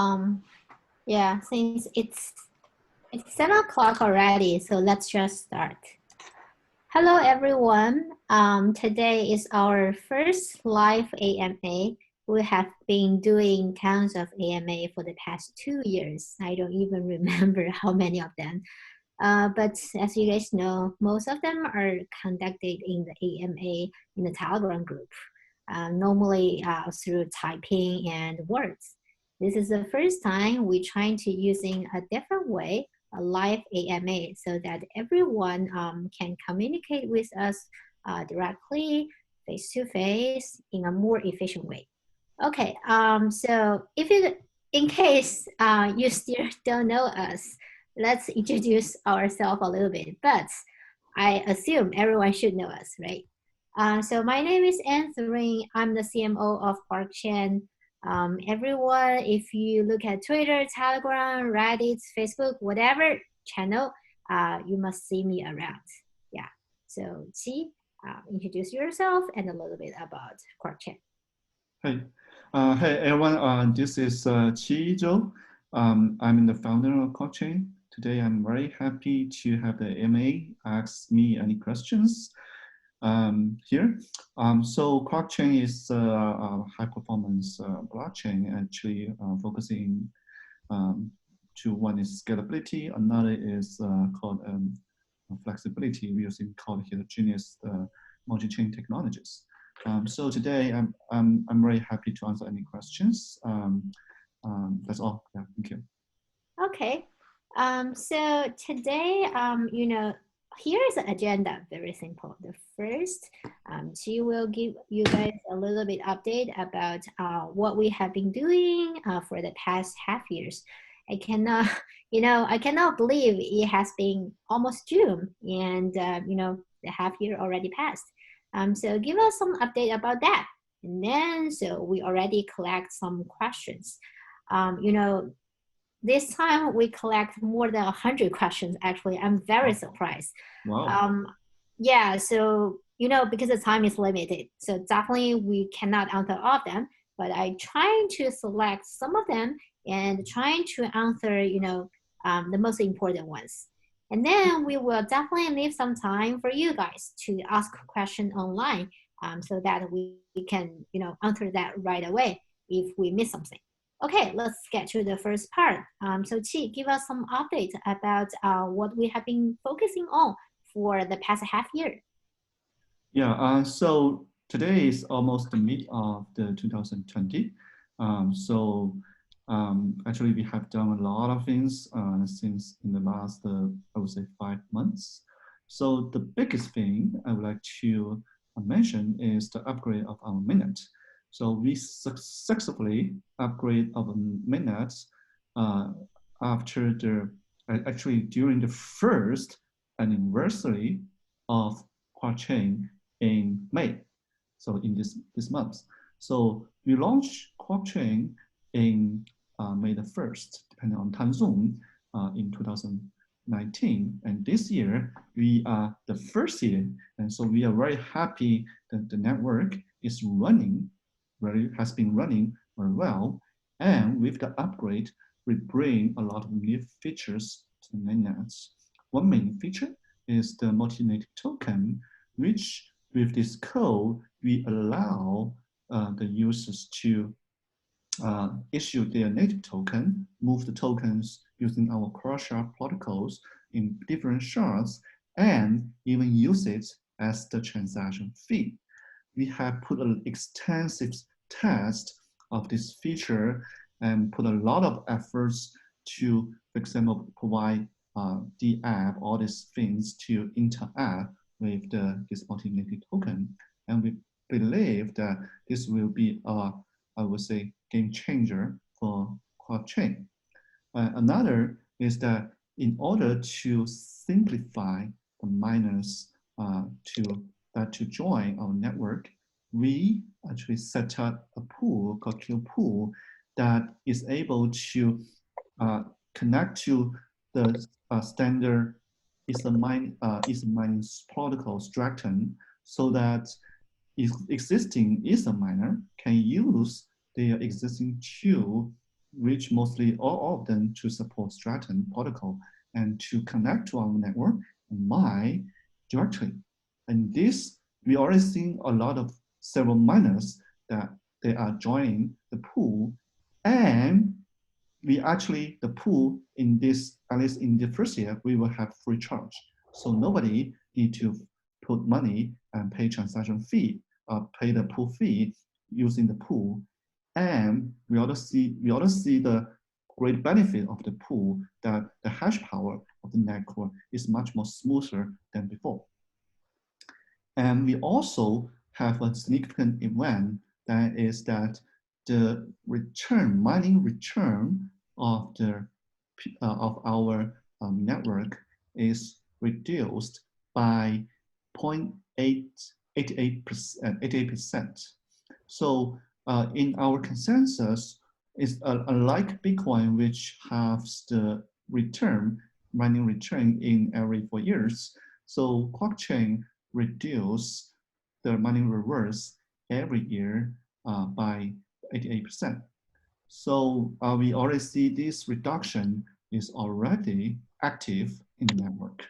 Um, yeah, since it's 7 o'clock already, so let's just start. Hello, everyone. Today is our first live AMA. We have been doing tons of AMA for the past 2 years. I don't even remember how many of them. But as you guys know, most of them are conducted in the AMA in the Telegram group, normally through typing and words. This is the first time we're trying to using a different way, a live AMA, so that everyone can communicate with us directly, face-to-face, in a more efficient way. Okay, so in case you still don't know us, let's introduce ourselves a little bit, but I assume everyone should know us, right? So my name is Anthurine. I'm the CMO of QuarkChain. Everyone, if you look at Twitter, Telegram, Reddit, Facebook, whatever channel, you must see me around. Yeah. So Qi, introduce yourself and a little bit about QuarkChain. Hey, hey everyone, this is Zhou. I'm the founder of QuarkChain. Today I'm very happy to have the MA ask me any questions here. So QuarkChain is a high performance blockchain, actually focusing to one is scalability, another is called flexibility. We using called HitoGenius multi-chain technologies. So today I'm very happy to answer any questions. That's all. Yeah, thank you. Okay. So today, you know, here is the agenda. Very simple. The first, she will give you guys a little bit update about what we have been doing for the past half years. I cannot, I cannot believe it has been almost June, and the half year already passed. So give us some update about that, and then so we already collect some questions. This time we collect more than 100 questions. Actually, I'm very surprised. Wow. Yeah, so because the time is limited, so definitely we cannot answer all of them. But I trying to select some of them and trying to answer the most important ones. And then we will definitely leave some time for you guys to ask question online, so that we can answer that right away if we miss something. Okay, let's get to the first part. So Qi, give us some updates about what we have been focusing on for the past half year. Yeah, so today is almost the mid of the 2020. Actually we have done a lot of things since in the last, I would say 5 months. So the biggest thing I would like to mention is the upgrade of our mainnet. So we successfully upgrade our mainnet after actually during the first anniversary of QuarkChain in May, so in this month. So we launched QuarkChain in May the 1st, depending on time zone, in 2019. And this year, we are the first year. And so we are very happy that the network is has been running very well. And with the upgrade, we bring a lot of new features to the mainnet. One main feature is the Multinative token, which with this code, we allow the users to issue their native token, move the tokens using our cross-shard protocols in different shards, and even use it as the transaction fee. We have put an extensive test of this feature and put a lot of efforts to, for example, provide the app, all these things to interact with this Multinative token. And we believe that this will be I would say, game changer for QuarkChain. Another is that in order to simplify the miners to join our network, we actually set up a pool called QPool that is able to connect to the standard mining protocol Stratton, so that existing Ether miner can use their existing tool which mostly all of them to support Stratton protocol and to connect to our network and mine directly. And this, we already seen a lot of several miners that they are joining the pool, and we actually, the pool in this, at least in the first year, we will have free charge. So nobody need to put money and pay transaction fee, pay the pool fee using the pool. And we also see the great benefit of the pool, that the hash power of the network is much more smoother than before. And we also have a significant event, that is that the return, mining return of the of our network is reduced by 0.88%. So in our consensus, it's unlike Bitcoin, which has the mining return in every 4 years. So QuarkChain reduce the mining reverse every year by 88%. So we already see this reduction is already active in the network.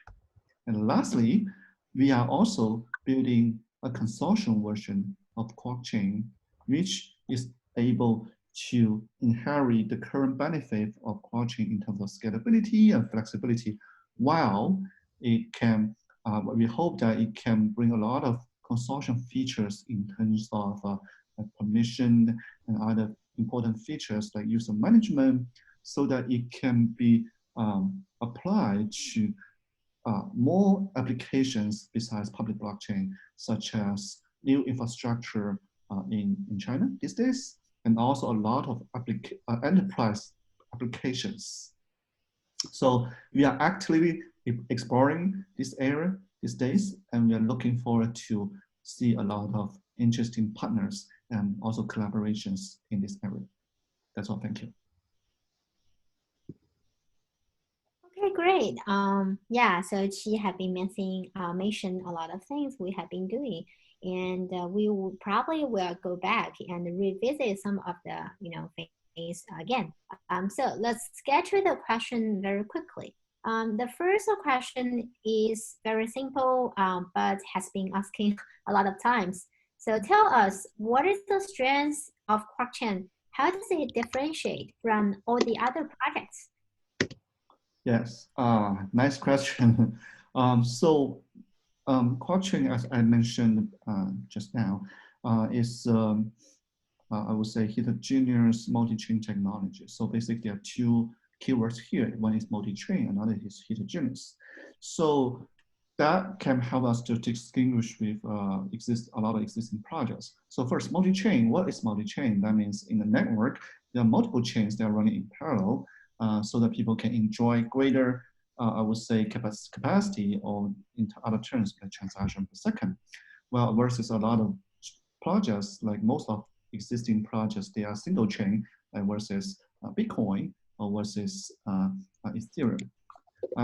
And lastly, we are also building a consortium version of QuarkChain, which is able to inherit the current benefit of QuarkChain in terms of scalability and flexibility, while it can, we hope that it can bring a lot of consortium features in terms of permission and other important features like user management, so that it can be applied to more applications besides public blockchain, such as new infrastructure in China these days, and also a lot of enterprise applications. So we are actively exploring this area these days, and we are looking forward to see a lot of interesting partners and also collaborations in this area. That's all. Thank you. Okay, great. Yeah, so she had been mentioned a lot of things we have been doing, and we will probably will go back and revisit some of the things again. So let's get to the question very quickly. The first question is very simple, but has been asking a lot of times. So tell us, what is the strength of QuarkChain? How does it differentiate from all the other projects? Yes, nice question. QuarkChain, as I mentioned just now, is I would say heterogeneous multi-chain technology. So basically, there are two keywords here. One is multi-chain, another is heterogeneous. So that can help us to distinguish with a lot of existing projects. So first, multi-chain. What is multi-chain? That means in the network, there are multiple chains that are running in parallel, so that people can enjoy greater, I would say, capacity, or in other terms, per transaction per second. Well, versus a lot of projects, like most of existing projects, they are single chain versus Bitcoin or versus Ethereum.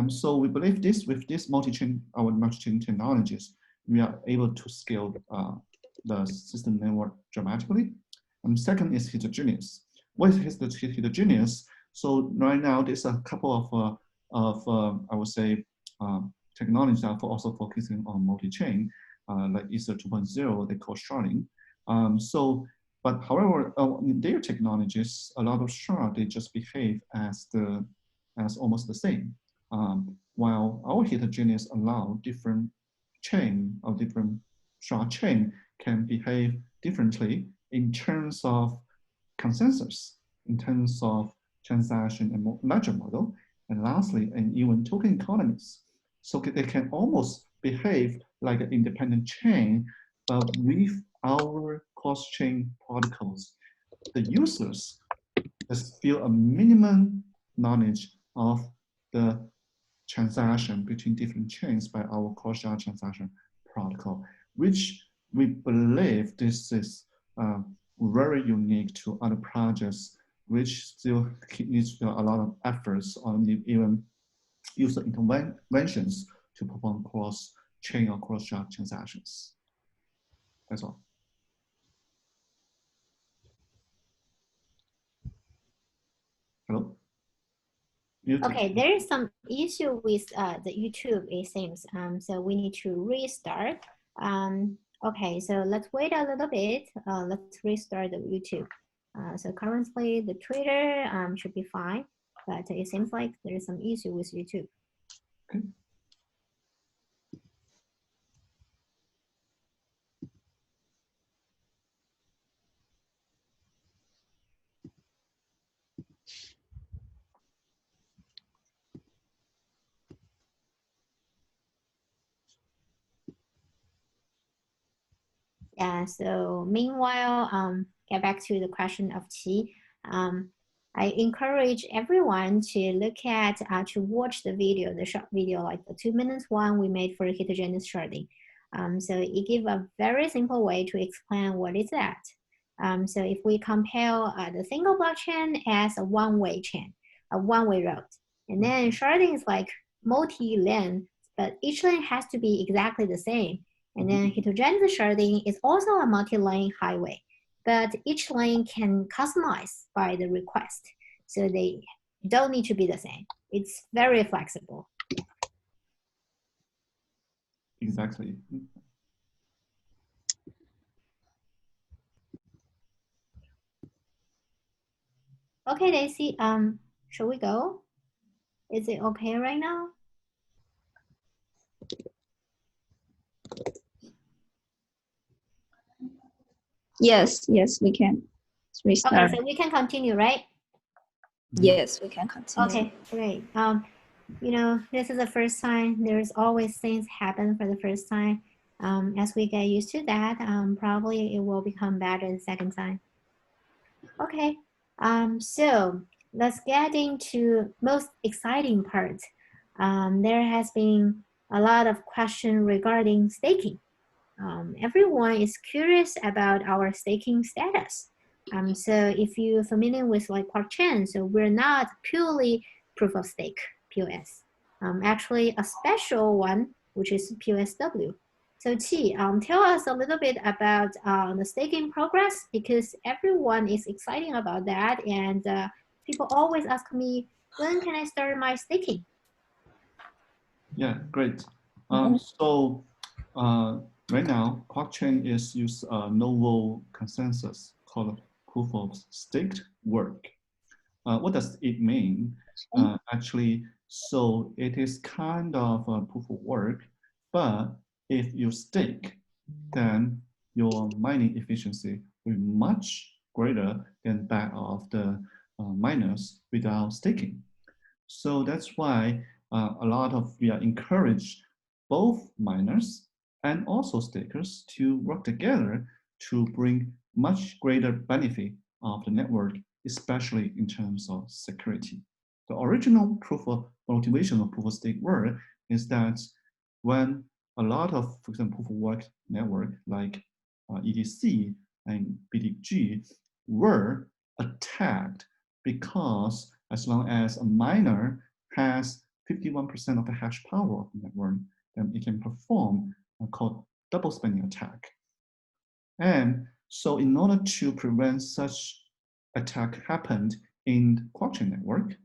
So we believe with this multi-chain technologies, we are able to scale the system network dramatically. Second is heterogeneous. What is heterogeneous? So right now, there's a couple of I would say, technologies that are also focusing on multi-chain, like Ether 2.0, they call sharding. But however, in their technologies, a lot of shard, they just behave as almost the same. While our heterogeneous allow different chain or different shard chain can behave differently in terms of consensus, in terms of transaction and ledger model, and lastly, and even token economies. So they can almost behave like an independent chain, but with our cross-chain protocols, the users just feel a minimum knowledge of the transaction between different chains by our cross-chain transaction protocol, which we believe this is very unique to other projects, which still needs a lot of efforts on even user interventions to perform cross-chain or cross-chain transactions. That's all. Hello? Muted. Okay, there is some issue with the YouTube, it seems. So we need to restart. Okay, so let's wait a little bit. Let's restart the YouTube. So currently the Twitter should be fine, but it seems like there is some issue with YouTube. Okay. Yeah, so meanwhile, get back to the question of Qi. I encourage everyone to look at, to watch the video, the short video, like the 2 minutes one we made for HitoGenius sharding. So it gives a very simple way to explain what is that. So if we compare the single blockchain as a one-way chain, a one-way road, and then sharding is like multi-lane, but each lane has to be exactly the same. And then HitoGenius sharding is also a multi-lane highway, but each lane can customize by the request. So they don't need to be the same. It's very flexible. Exactly. Okay, Daisy, shall we go? Is it okay right now? Yes, we can restart. Okay, so we can continue, right? Yes, we can continue. Okay, great. You know, this is the first time. There's always things happen for the first time. As we get used to that, probably it will become better the second time. Okay, so let's get into most exciting part. There has been a lot of question regarding staking. Everyone is curious about our staking status. So if you're familiar with like QuarkChain, so we're not purely proof of stake, POS. Actually a special one, which is POSW. So Qi, tell us a little bit about the staking progress, because everyone is excited about that, and people always ask me, when can I start my staking? Yeah, great. So right now, QuarkChain is use a novel consensus called proof of staked work. What does it mean? Actually, so it is kind of a proof of work, but if you stake, then your mining efficiency will be much greater than that of the miners without staking. So that's why we are encouraged both miners and also stakers to work together to bring much greater benefit of the network, especially in terms of security. The original proof of motivation of proof of stake work is that when a lot of, for example, proof of work network like EDC and BTG were attacked because as long as a miner has 51% of the hash power of the network, then it can perform a called double spending attack. And so in order to prevent such attack happened in QuarkChain network,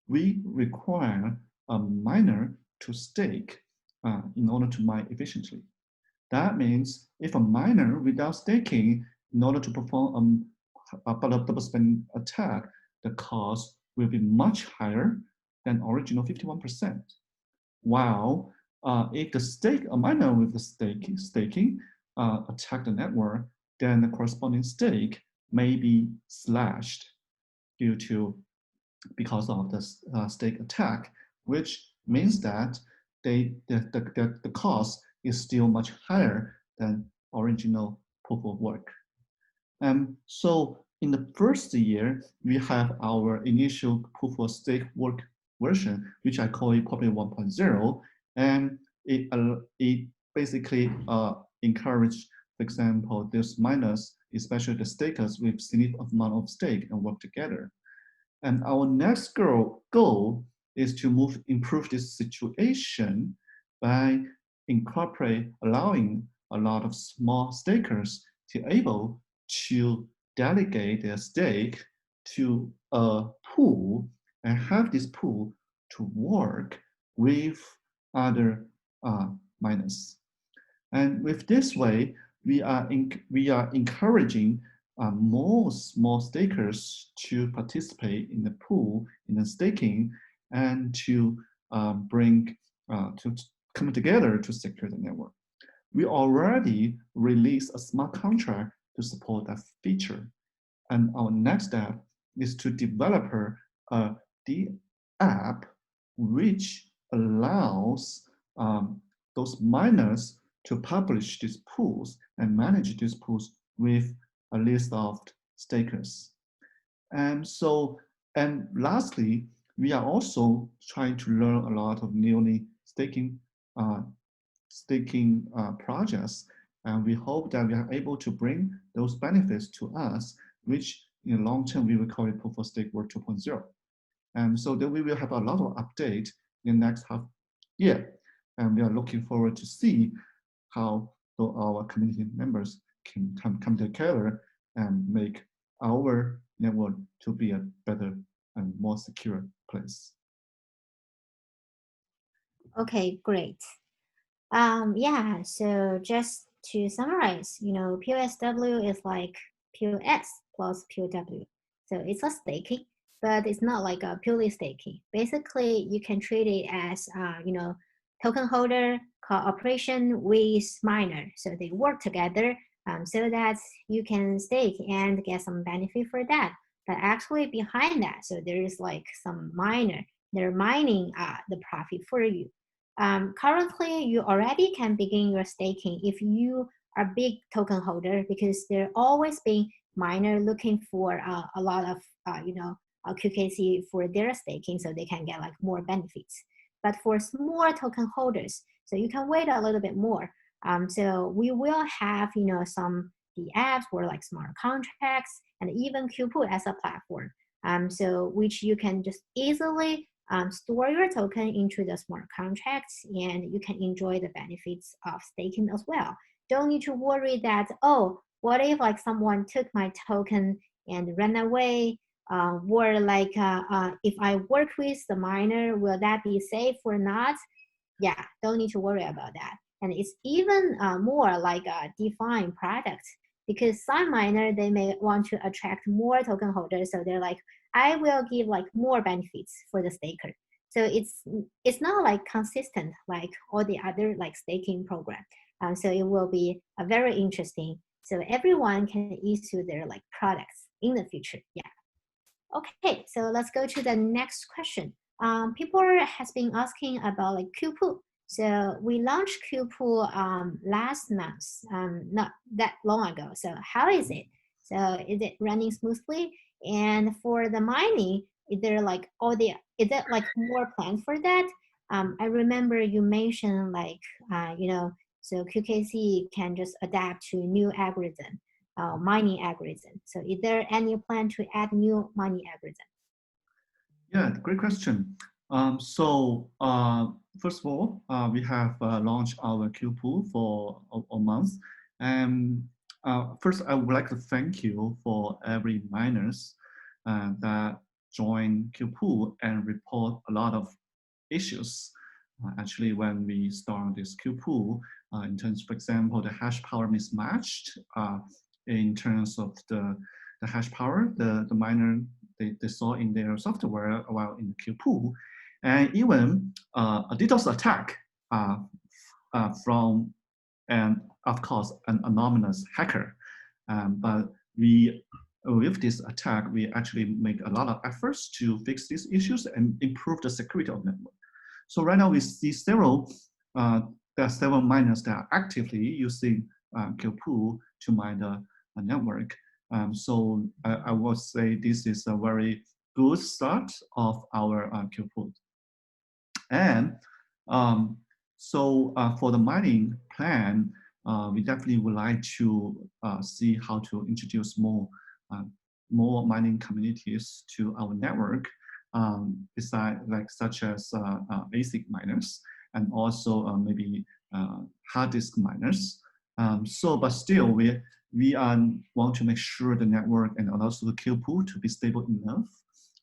we require a miner to stake in order to mine efficiently. That means if a miner without staking, in order to perform a double spending attack, the cost will be much higher than original 51%. While if a miner with the staking attack the network, then the corresponding stake may be slashed because of the stake attack, which means that the cost is still much higher than original proof of work. So in the first year, we have our initial proof of stake work version, which I call it probably 1.0, and it basically encourage, for example, these miners, especially the stakers with significant amount of stake, and work together. And our next goal is to improve this situation by allowing a lot of small stakers to able to delegate their stake to a pool and have this pool to work with other miners. And with this way, we are encouraging more small stakers to participate in the pool, in the staking, and to to come together to secure the network. We already released a smart contract to support that feature. And our next step is to develop the app which allows those miners to publish these pools and manage these pools with a list of stakers. And lastly, we are also trying to learn a lot of newly staking projects, and we hope that we are able to bring those benefits to us, which in the long term we will call it proof of stake world 2.0. And so then we will have a lot of update in the next half year, and we are looking forward to see how our community members can come together and make our network to be a better and more secure place. Okay, great. Yeah, so just to summarize, POSW is like POS plus POW. So it's a staking, but it's not like a purely staking. Basically, you can treat it as, token holder cooperation with miner. So they work together so that you can stake and get some benefit for that. But actually behind that, so there is like some miner, they're mining the profit for you. Currently, you already can begin your staking if you are a big token holder, because there always been miner looking for a lot of QKC for their staking, so they can get like more benefits. But for small token holders, so you can wait a little bit more. So we will have some the apps for like smart contracts and even QPool as a platform. So which you can just easily store your token into the smart contracts, and you can enjoy the benefits of staking as well. Don't need to worry that, oh, what if like someone took my token and ran away? Or like if I work with the miner, will that be safe or not? Yeah, don't need to worry about that. And it's even more like a defined product, because some miner, they may want to attract more token holders. So they're like, I will give like more benefits for the staker. So it's not like consistent like all the other like staking program. So it will be a very interesting. So everyone can issue their like products in the future. Yeah. Okay, so let's go to the next question. People has been asking about like QPool. So we launched QPool last month, not that long ago. So how is it? So is it running smoothly? And for the mining, is there like is there like more plans for that? I remember you mentioned like, so QKC can just adapt to new algorithm, mining algorithm. So is there any plan to add new mining algorithm? Yeah, great question. First of all, we have launched our QPool for a month. And first, I would like to thank you for every miners that join QPool and report a lot of issues. Actually, when we start this QPool, in terms, for example, the hash power mismatched, in terms of the hash power, the miner they saw in their software while in the QPool, and even a DDoS attack from, and of course, an anonymous hacker. But with this attack, we actually make a lot of efforts to fix these issues and improve the security of the network. So right now we see there are several miners that are actively using QPool to mine the network. So I would say this is a very good start of our QPool. And for the mining plan, we definitely would like to see how to introduce more mining communities to our network, such as ASIC miners, and also maybe hard disk miners. But still, we want to make sure the network and also the QPool to be stable enough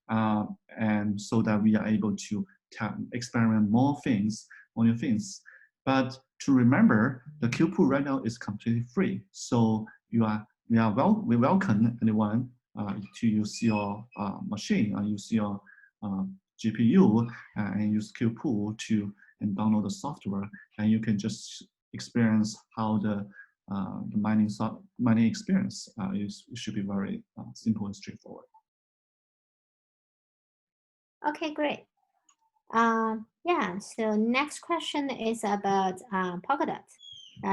and so that we are able to experiment more things, more new things. But to remember, the Q pool right now is completely free. So we welcome anyone to use your machine, use your GPU, and use Q pool to and download the software, and you can just experience how the mining experience it should be very simple and straightforward. Okay, great. Yeah, so next question is about Polkadot.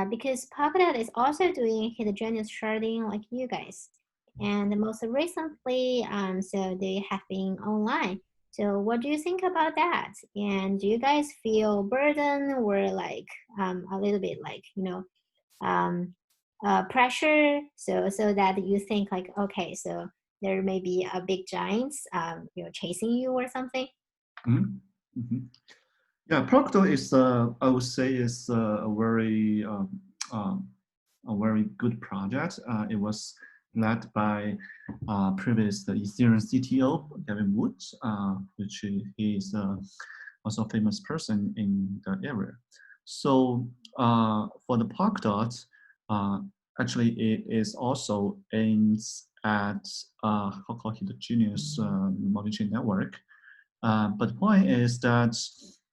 Because Polkadot is also doing HitoGenius sharding like you guys. And most recently, so they have been online. So what do you think about that? And do you guys feel burden or like a little bit like, pressure? So that you think like, okay, so there may be a big giants, chasing you or something? Mm-hmm. Mm-hmm. Yeah, Polkadot is, I would say, is a very good project. It was led by previous the Ethereum CTO Gavin Wood, which he is also a famous person in the area. So for the Polkadot, actually it is also aims at how called HitoGenius multi-chain network. But the point is that,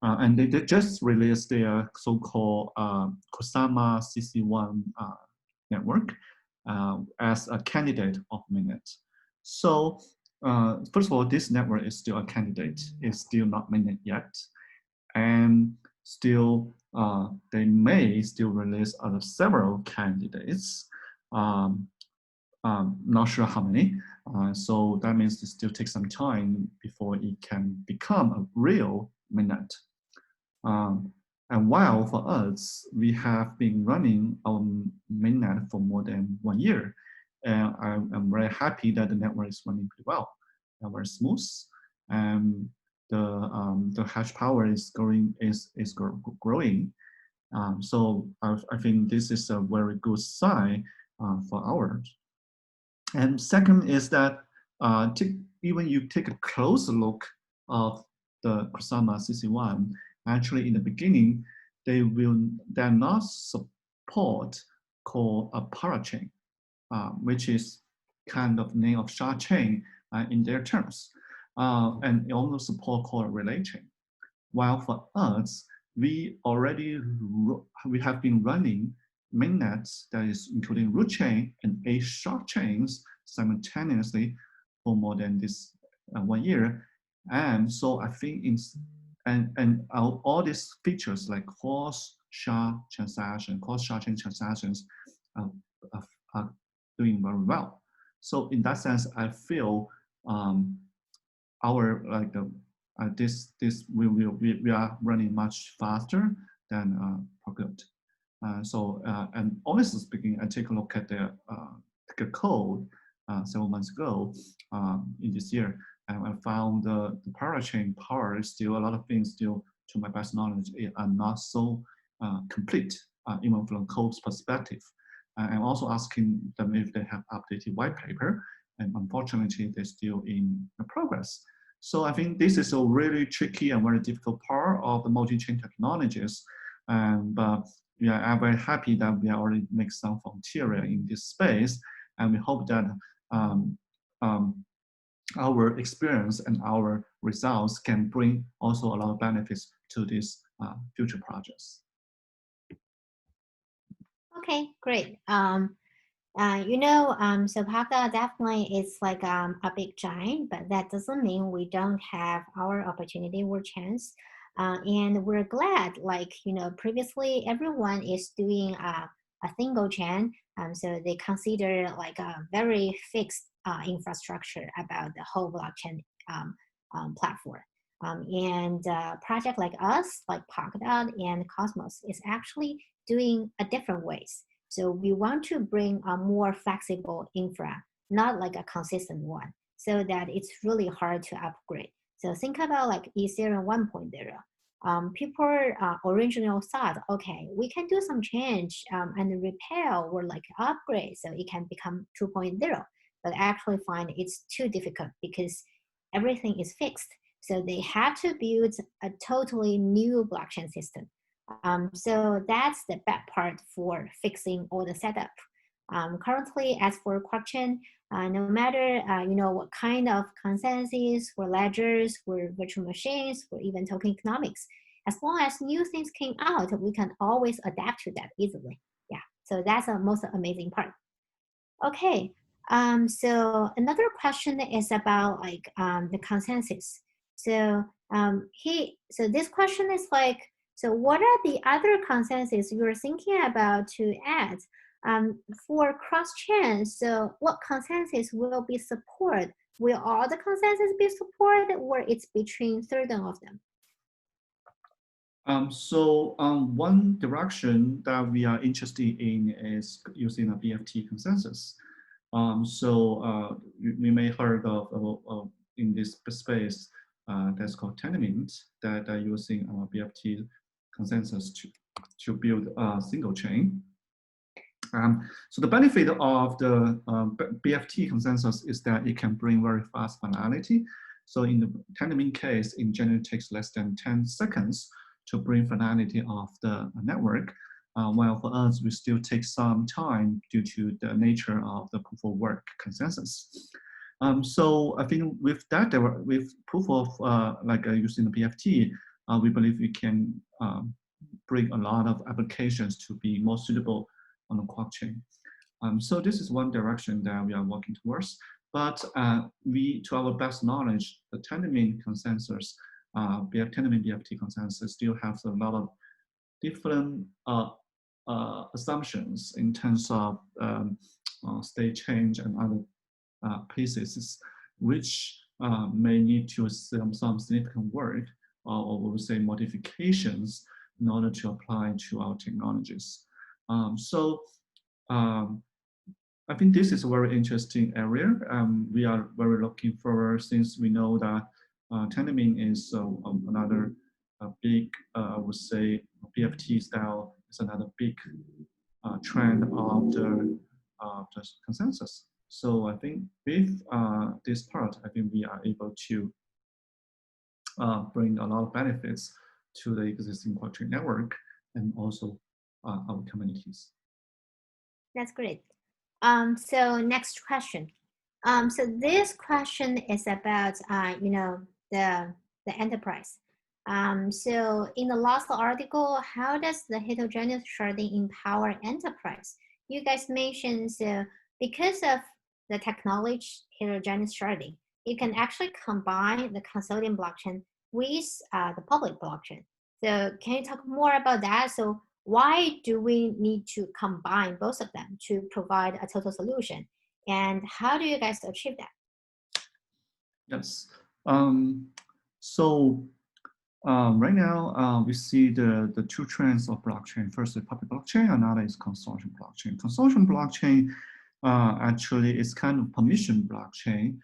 and they just released their so-called Kusama CC1 network as a candidate of mainnet. So first of all, this network is still a candidate. It's still not mainnet yet. And still, they may still release other several candidates. Not sure how many. So that means it still takes some time before it can become a real mainnet. And while for us, we have been running our mainnet for more than 1 year. And I'm very happy that the network is running pretty well and very smooth. And the hash power is growing. So I think this is a very good sign for ours. And second is that even you take a closer look of the Kusama CC1, actually in the beginning, they're not support called a parachain, which is kind of name of shard chain in their terms. And it also support called a relay chain. While for us, we have been running mainnets that is including root chain and 8 shard chains simultaneously for more than this 1 year. And so I think all these features like cross-shard chain transactions are doing very well. So in that sense, I feel our like we are running much faster than Polkadot. And honestly speaking, I take a look at the code several months ago in this year, and I found the parachain part is still a lot of things still, to my best knowledge, are not so complete, even from code's perspective. I'm also asking them if they have updated white paper, and unfortunately, they're still in progress. So I think this is a really tricky and very difficult part of the multi-chain technologies. But we are very happy that we already make some frontier in this space, and we hope that our experience and our results can bring also a lot of benefits to these future projects. Okay, great. So Polkadot definitely is like a big giant, but that doesn't mean we don't have our opportunity or chance. And we're glad, like, previously everyone is doing a single chain. So they consider like a very fixed infrastructure about the whole blockchain platform. And project like us, like Polkadot and Cosmos, is actually doing a different ways. So we want to bring a more flexible infra, not like a consistent one, so that it's really hard to upgrade. So think about like Ethereum 1.0. People originally thought, okay, we can do some change and repair or like upgrade so it can become 2.0, but actually find it's too difficult because everything is fixed. So they have to build a totally new blockchain system. So that's the bad part for fixing all the setup. Currently, as for QuarkChain, no matter what kind of consensus for ledgers, for virtual machines, for even token economics, as long as new things came out, we can always adapt to that easily. Yeah, so that's the most amazing part. Okay, so another question is about the consensus. So so this question is like, so what are the other consensus you're thinking about to add for cross-chain? So what consensus will be supported? Will all the consensus be supported, or it's between certain of them? One direction that we are interested in is using a BFT consensus. We may heard of in this space that's called Tendermint that are using BFT consensus to build a single chain. So the benefit of the BFT consensus is that it can bring very fast finality. So in the Tendermint case, it generally takes less than 10 seconds to bring finality of the network, while for us, we still take some time due to the nature of the proof of work consensus. So I think with that, with proof of using the BFT, we believe we can bring a lot of applications to be more suitable on the QuarkChain. So this is one direction that we are working towards. But to our best knowledge, the Tendermint consensus, Tendermint BFT consensus still has a lot of different assumptions in terms of state change and other pieces, which may need to some significant work or we would say modifications in order to apply to our technologies. I think this is a very interesting area. We are very looking forward since we know that Tendermint is another big, I would say, BFT style is another big trend of the consensus. So I think with this part, I think we are able to bring a lot of benefits to the existing QuarkChain network and also our communities. That's great. So next question. So this question is about the enterprise. So in the last article, how does the heterogeneous sharding empower enterprise? You guys mentioned so because of the technology heterogeneous sharding, you can actually combine the custodian blockchain with the public blockchain. So can you talk more about that? So why do we need to combine both of them to provide a total solution? And how do you guys achieve that? Yes. Right now, we see the two trends of blockchain. First is public blockchain, another is consortium blockchain. Consortium blockchain actually is kind of permission blockchain,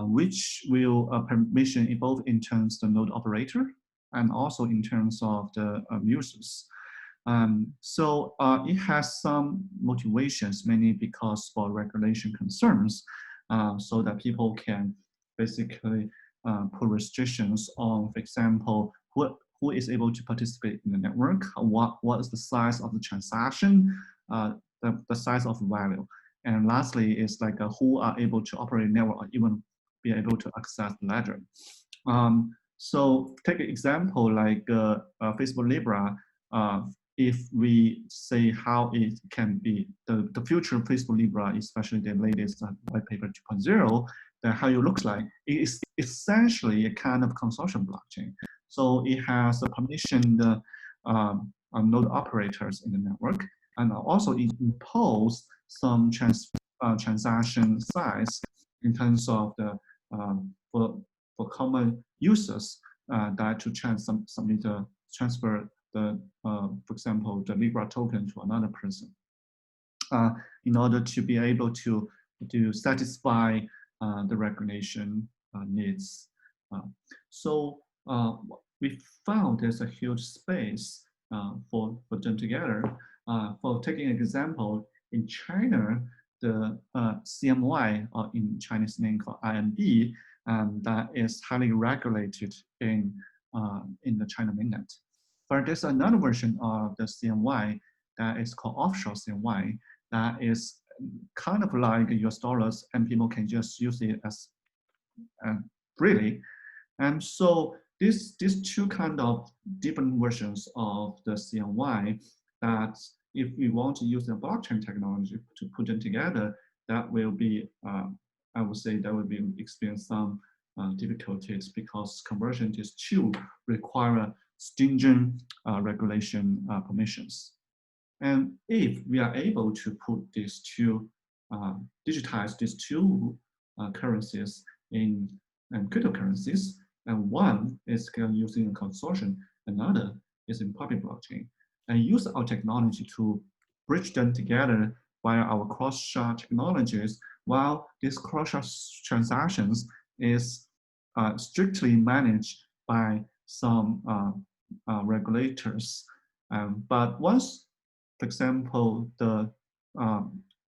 which will permission both in terms of the node operator and also in terms of the users. It has some motivations, mainly because for regulation concerns, so that people can basically put restrictions on, for example, who is able to participate in the network, what is the size of the transaction, the size of value. And lastly is like who are able to operate network or even be able to access the ledger. So take an example like Facebook Libra. If we say how it can be the future of Facebook Libra, especially the latest white paper 2.0, then how it looks like, it is essentially a kind of consortium blockchain. So it has a permission the node operators in the network, and also it impose some transaction size in terms of the for common users that to transfer the, for example, the Libra token to another person in order to be able to satisfy the regulation needs. We found there's a huge space for them together. For taking an example, in China, the CMY, or in Chinese name called IMB, that is highly regulated in the China mainland. But there's another version of the CNY that is called offshore CNY that is kind of like US dollars, and people can just use it as freely. And so these two kind of different versions of the CNY that if we want to use the blockchain technology to put them together, that will be, I would say that will be experience some difficulties because conversion these two require stringent regulation permissions. And if we are able to put these two, digitize these two currencies in cryptocurrencies, and one is using a consortium, another is in public blockchain, and use our technology to bridge them together via our cross-shard technologies, while these cross-shard transactions is strictly managed by some regulators. But once, for example, the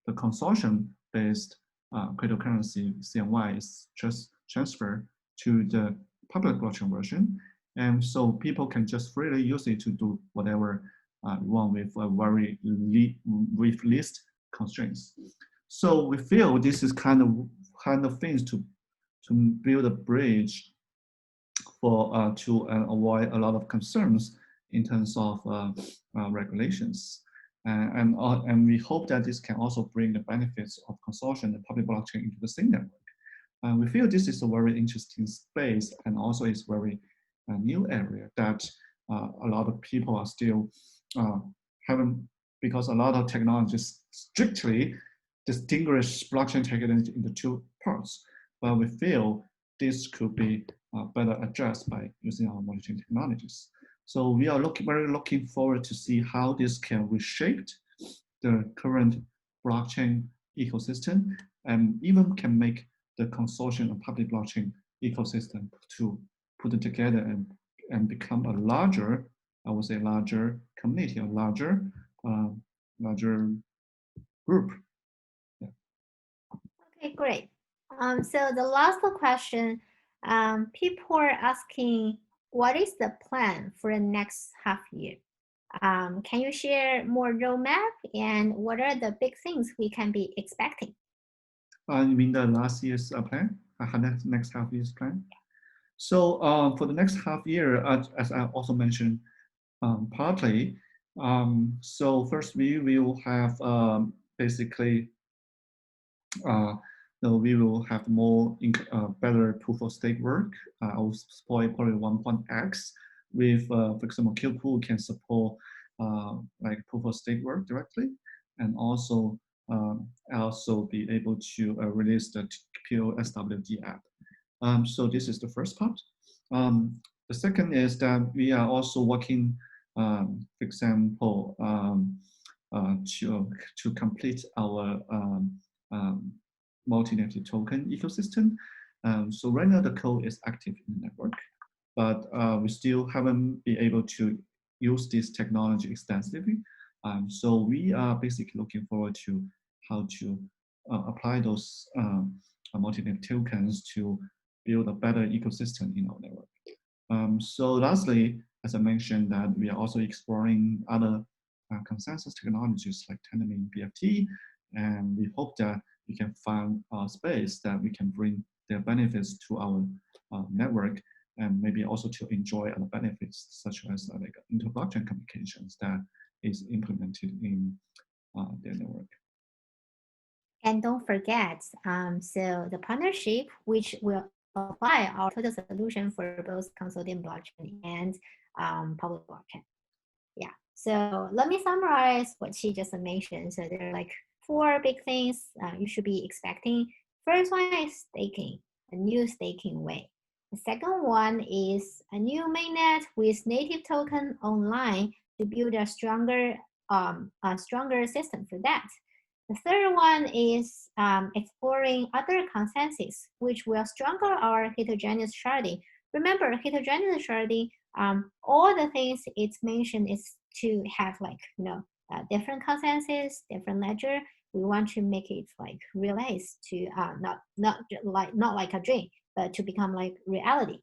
consortium-based cryptocurrency CNY is just transferred to the public blockchain version, and so people can just freely use it to do whatever you want with with least constraints. So we feel this is kind of things to build a bridge for to avoid a lot of concerns in terms of regulations. And we hope that this can also bring the benefits of consortium and public blockchain into the same network. We feel this is a very interesting space, and also is very new area that a lot of people are still haven't, because a lot of technologies strictly distinguish blockchain technology into two parts. But we feel this could be better addressed by using our multi-chain technologies. So we are very looking forward to see how this can reshape the current blockchain ecosystem, and even can make the consortium and public blockchain ecosystem to put it together and become a larger, I would say larger community, a larger group. Yeah. Okay, great. So the last question, people are asking, what is the plan for the next half year? Can you share more roadmap, and what are the big things we can be expecting? You mean the last year's plan? Next half year's plan? So for the next half year, as I also mentioned partly, so first we will have basically, we will have more better proof of stake work. I will support probably 1.x with, for example, Q-Pool can support like proof of stake work directly, and also be able to release the POSWD app. So this is the first part. The second is that we are also working, for example, to complete our Multinative token ecosystem. So right now the code is active in the network, but we still haven't been able to use this technology extensively. So we are basically looking forward to how to apply those Multinative tokens to build a better ecosystem in our network. So lastly, as I mentioned, that we are also exploring other consensus technologies like Tendermint BFT, and we hope that we can find a space that we can bring their benefits to our network, and maybe also to enjoy other benefits such as like inter-blockchain communications that is implemented in their network. And don't forget, so the partnership, which will apply our total solution for both consortium blockchain and public blockchain. Yeah, so let me summarize what she just mentioned. So there are like 4 big things you should be expecting. First one is staking, a new staking way. The second one is a new mainnet with native token online to build a stronger system for that. The third one is exploring other consensus, which will stronger our HitoGenius sharding. Remember, HitoGenius sharding, all the things it's mentioned is to have like, different consensus, different ledger. We want to make it like realized to not like a dream, but to become like reality.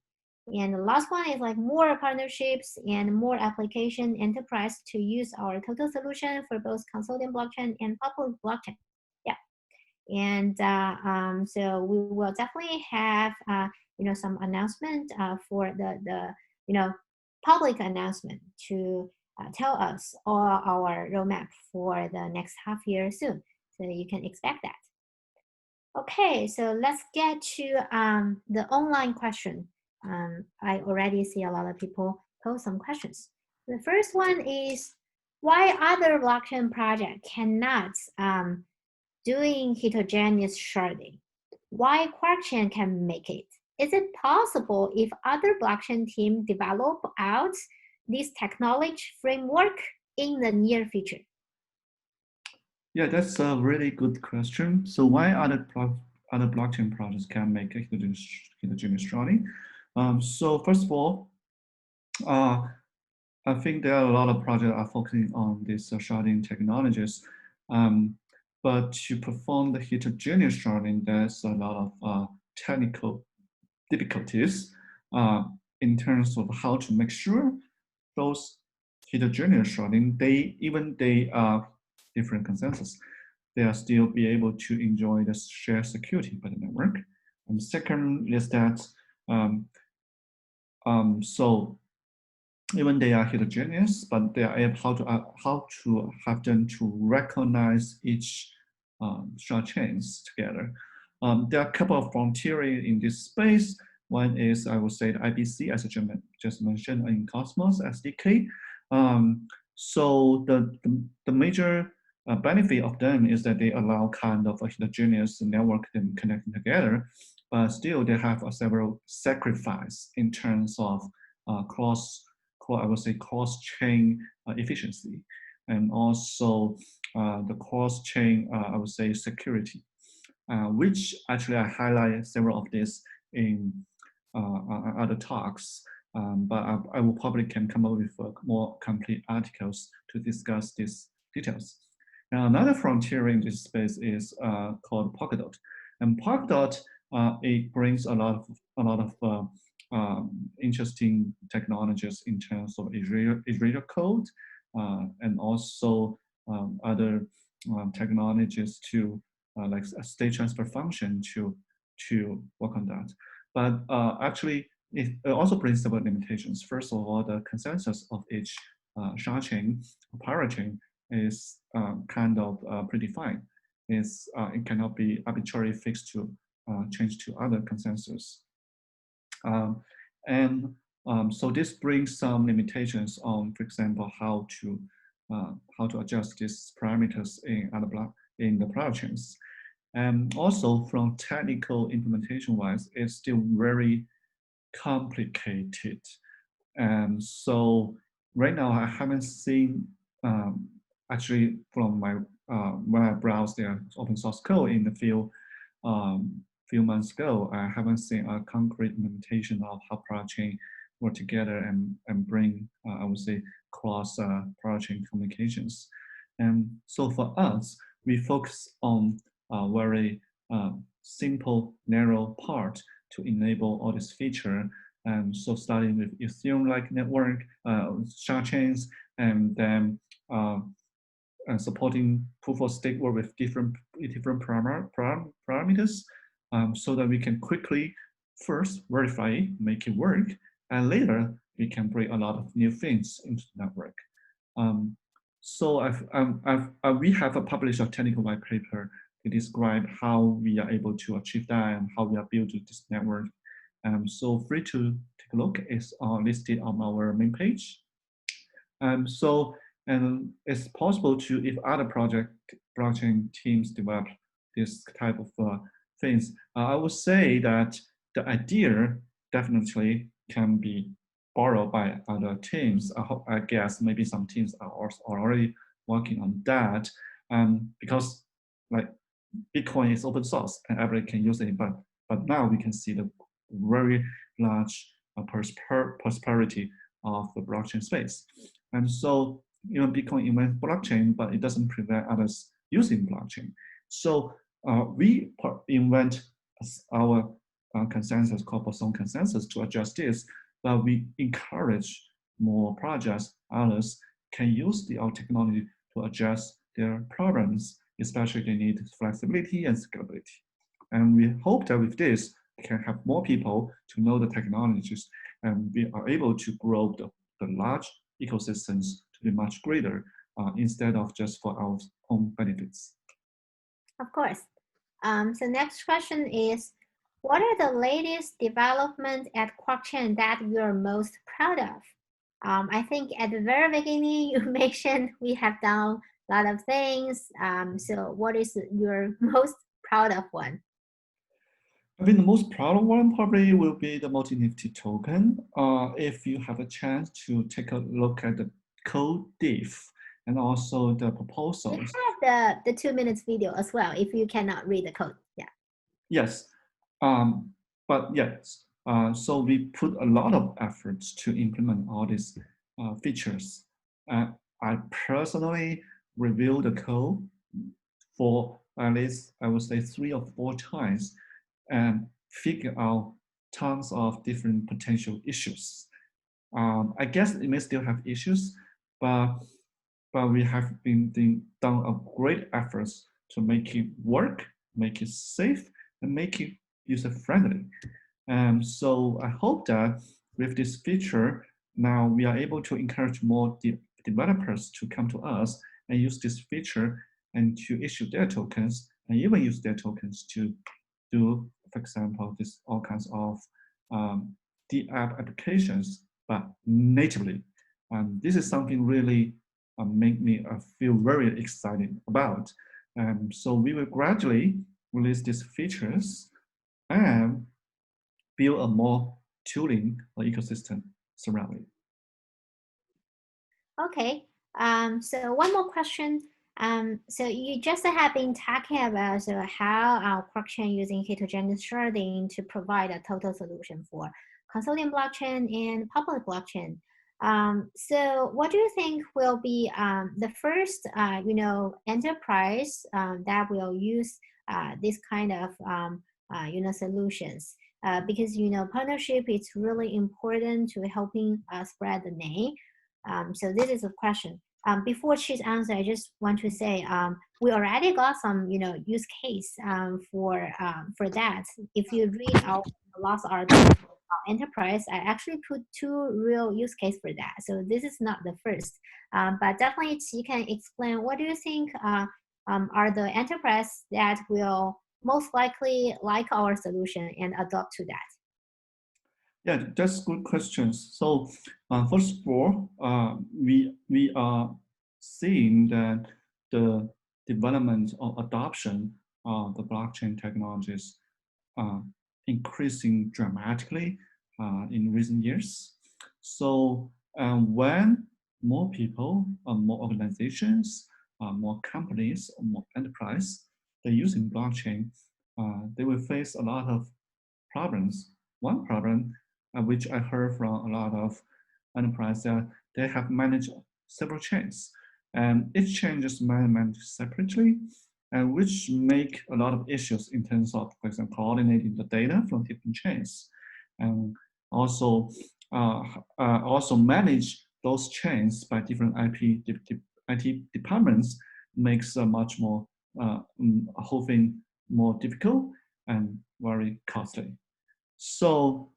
And the last one is like more partnerships and more application enterprise to use our total solution for both consulting blockchain and public blockchain. Yeah. And so we will definitely have some announcement for the public announcement to tell us all our roadmap for the next half year soon. So you can expect that. Okay, so let's get to the online question. I already see a lot of people post some questions. The first one is why other blockchain project cannot doing HitoGenius sharding? Why QuarkChain can make it? Is it possible if other blockchain team develop out this technology framework in the near future? Yeah, that's a really good question. So why other blockchain projects can make HitoGenius sharding? So first of all, I think there are a lot of projects are focusing on these sharding technologies. But to perform the HitoGenius sharding, there's a lot of technical difficulties in terms of how to make sure those HitoGenius sharding, they are different consensus, they are still be able to enjoy the shared security by the network. And second is that so even they are heterogeneous, but they are able how to have them to recognize each shard chains together. There are a couple of frontiers in this space. One is, I would say, the IBC, as I just mentioned, in Cosmos SDK. So the major benefit of them is that they allow kind of a heterogeneous network them connecting together, but still they have several sacrifice in terms of cross-chain efficiency, and also the cross-chain, I would say, security, which actually I highlight several of this in other talks, but I will probably can come up with more complete articles to discuss these details. Now, another frontier in this space is called Polkadot, and Polkadot it brings a lot of interesting technologies in terms of Israeli code and also other technologies to like a state transfer function to work on that. But actually, it also brings several limitations. First of all, the consensus of each shard chain, pirate chain, is kind of predefined. It cannot be arbitrarily fixed to change to other consensus. So this brings some limitations on, for example, how to adjust these parameters in the private chains. And also from technical implementation wise, it's still very complicated. And so right now I haven't seen, actually from my, when I browsed their open source code in the few months ago, I haven't seen a concrete implementation of how private chain work together and bring, I would say, cross private chain communications. And so for us, we focus on a very simple, narrow part to enable all this feature. And so starting with Ethereum-like network, shard chains, and then supporting proof of stake work with different parameters, so that we can quickly first verify it, make it work, and later we can bring a lot of new things into the network. So we have published a technical white paper to describe how we are able to achieve that and how we are building this network. So free to take a look. It's listed on our main page. And it's possible to, if other blockchain teams develop this type of things, I would say that the idea definitely can be borrowed by other teams. I guess maybe some teams are already working on that, because like Bitcoin is open source and everybody can use it, but now we can see the very large prosperity of the blockchain space. And so, Bitcoin invents blockchain, but it doesn't prevent others using blockchain. So we invent our consensus called boson consensus to address this, but we encourage more projects, others can use our technology to address their problems, especially they need flexibility and scalability. And we hope that with this, we can have more people to know the technologies, and we are able to grow the large ecosystems to be much greater instead of just for our own benefits. Of course. So next question is, what are the latest developments at QuarkChain that you're most proud of? I think at the very beginning, you mentioned we have done a lot of things. So what is your most proud of one? I think the most proud one probably will be the Multinative token. If you have a chance to take a look at the code diff and also the proposals. We have the 2 minutes video as well, if you cannot read the code. Yeah. Yes, but yes, so we put a lot of efforts to implement all these features. I personally reviewed the code for at least, I would say 3 or 4 times and figure out tons of different potential issues. I guess it may still have issues, but we have done a great efforts to make it work, make it safe, and make it user-friendly. So I hope that with this feature, now we are able to encourage more developers to come to us and use this feature and to issue their tokens, and even use their tokens to do, for example, this all kinds of the app applications, but natively. This is something really make me feel very excited about. So we will gradually release these features and build a more tooling or ecosystem surrounding. Okay. So one more question. So you just have been talking about how our QuarkChain using HitoGenius sharding to provide a total solution for consortium blockchain and public blockchain. So what do you think will be the first, enterprise that will use this kind of, solutions? Because, partnership is really important to helping spread the name. So this is a question. Before she's answer, I just want to say we already got some, use case for that. If you read our last article, enterprise, I actually put 2 real use case for that. So this is not the first, but definitely you can explain what do you think are the enterprise that will most likely like our solution and adopt to that. Yeah, that's good questions. So first of all, we are seeing that the development or adoption of the blockchain technologies increasing dramatically in recent years. So when more people, more organizations, more companies, or more enterprise, they're using blockchain, they will face a lot of problems. One problem which I heard from a lot of enterprises, they have managed several chains, and each chain is managed separately, and which make a lot of issues in terms of, for example, coordinating the data from different chains, and also manage those chains by different IT departments makes a much more whole thing more difficult and very costly. So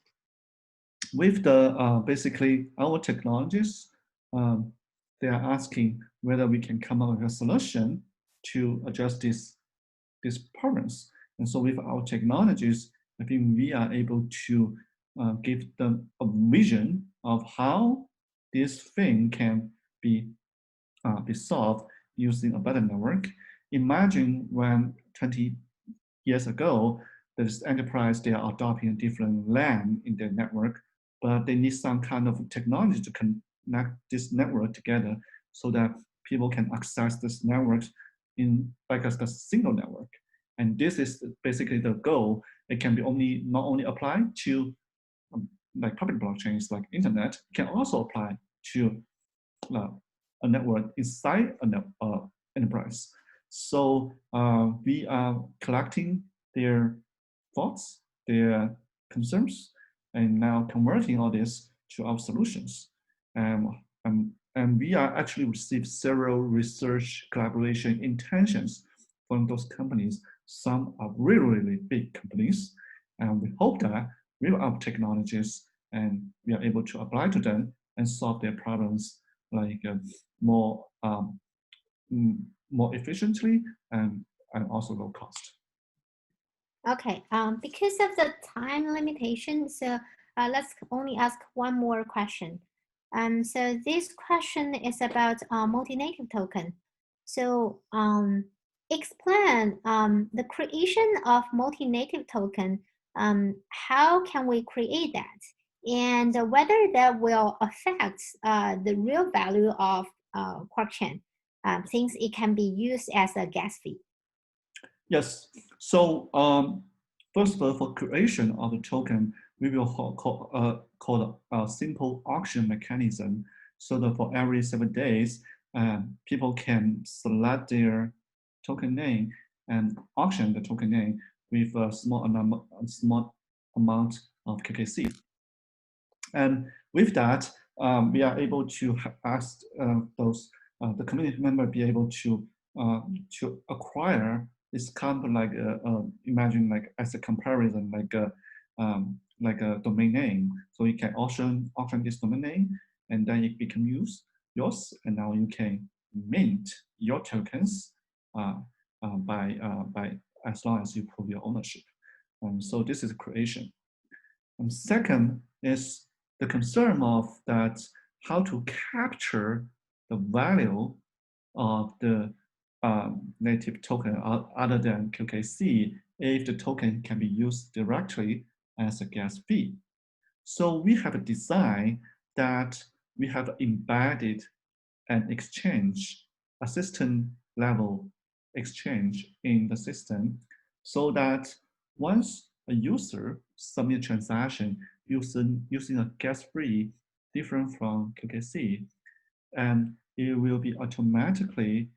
with the basically our technologies, they are asking whether we can come up with a solution to address these problems. And so with our technologies, I think we are able to give them a vision of how this thing can be solved using a better network. Imagine when 20 years ago, this enterprise, they are adopting a different LAN in their network, but they need some kind of technology to connect this network together so that people can access this network in like a single network. And this is basically the goal. It can be not only applied to like public blockchains like internet, it can also apply to a network inside an enterprise. So we are collecting their thoughts, their concerns, and now converting all this to our solutions. And we are actually received several research collaboration intentions from those companies. Some are really, really big companies, and we hope that with our technologies, and we are able to apply to them and solve their problems like more efficiently and also low cost. Okay, because of the time limitation, so let's only ask one more question. So this question is about Multinative token. So explain the creation of Multinative token. How can we create that? And whether that will affect the real value of QuarkChain, since it can be used as a gas fee. Yes. So first of all, for creation of the token, we will call a simple auction mechanism, so that for every 7 days, people can select their token name and auction the token name with a small amount of QKC. And with that, we are able to ask the community member be able to acquire this kind of like imagine like as a comparison like a domain name. So you can auction this domain name, and then it becomes yours, and now you can mint your tokens by as long as you prove your ownership. So this is creation. And second is the concern of that how to capture the value of the native token other than QKC if the token can be used directly as a gas fee. So we have a design that we have embedded an exchange, a system level exchange in the system, so that once a user submits a transaction using a gas fee different from QKC, and it will be automatically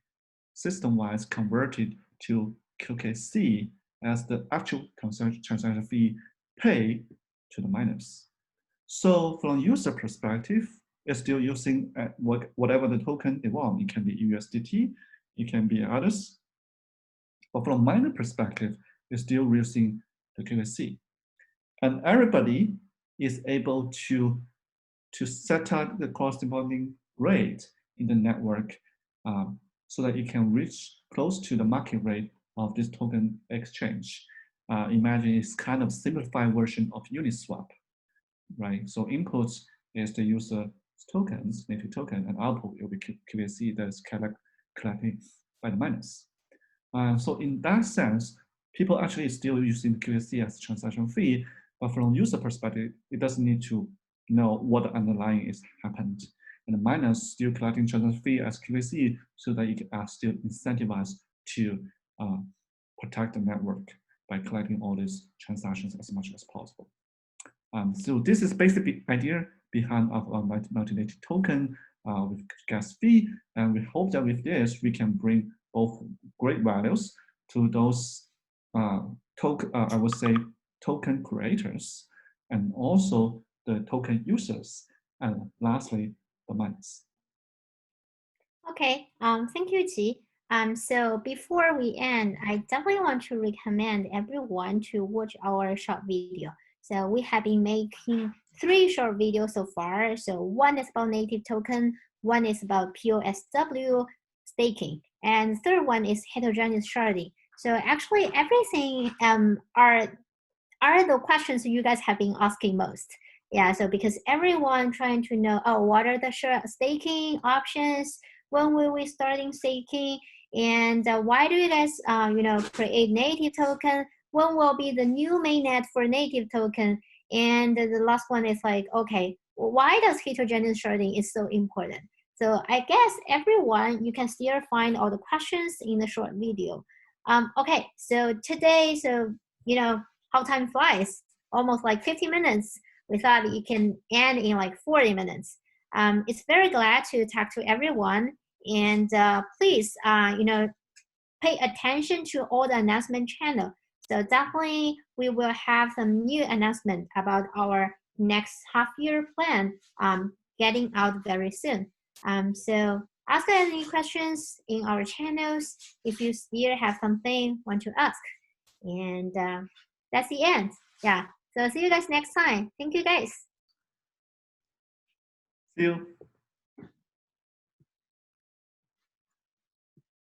system-wise converted to QKC as the actual transaction fee paid to the miners. So from user perspective, it's still using whatever the token they want. It can be USDT, it can be others. But from miner perspective, it's still using the QKC. And everybody is able to set up the corresponding rate in the network so that it can reach close to the market rate of this token exchange. Imagine it's kind of simplified version of Uniswap, right? So inputs is the user tokens, native token, and output will be QKC that is collected by the miners. So in that sense, people actually still using QKC as transaction fee, but from user perspective, it doesn't need to know what the underlying is happened. And the miners still collecting transaction fee as QKC so that you are still incentivized to protect the network by collecting all these transactions as much as possible. So this is basically the idea behind of a Multinative token with gas fee, and we hope that with this we can bring both great values to those I would say token creators, and also the token users, and lastly the miners. Okay, thank you, Qi. So before we end, I definitely want to recommend everyone to watch our short video. So we have been making 3 short videos so far. So one is about native token, one is about POSW staking, and third one is heterogeneous sharding. So actually everything are the questions you guys have been asking most. Yeah, so because everyone trying to know, oh, what are the staking options? When will we starting staking? And why do you guys, create native token? When will be the new mainnet for native token? And the last one is like, okay, why does heterogeneous sharding is so important? So I guess everyone, you can still find all the questions in the short video. Okay, so today, how time flies, almost like 50 minutes. We thought you can end in like 40 minutes. It's very glad to talk to everyone, and please, pay attention to all the announcement channel So definitely we will have some new announcement about our next half-year plan getting out very soon. So ask any questions in our channels if you still have something want to ask. And that's the end. Yeah. So see you guys next time. Thank you guys. See you.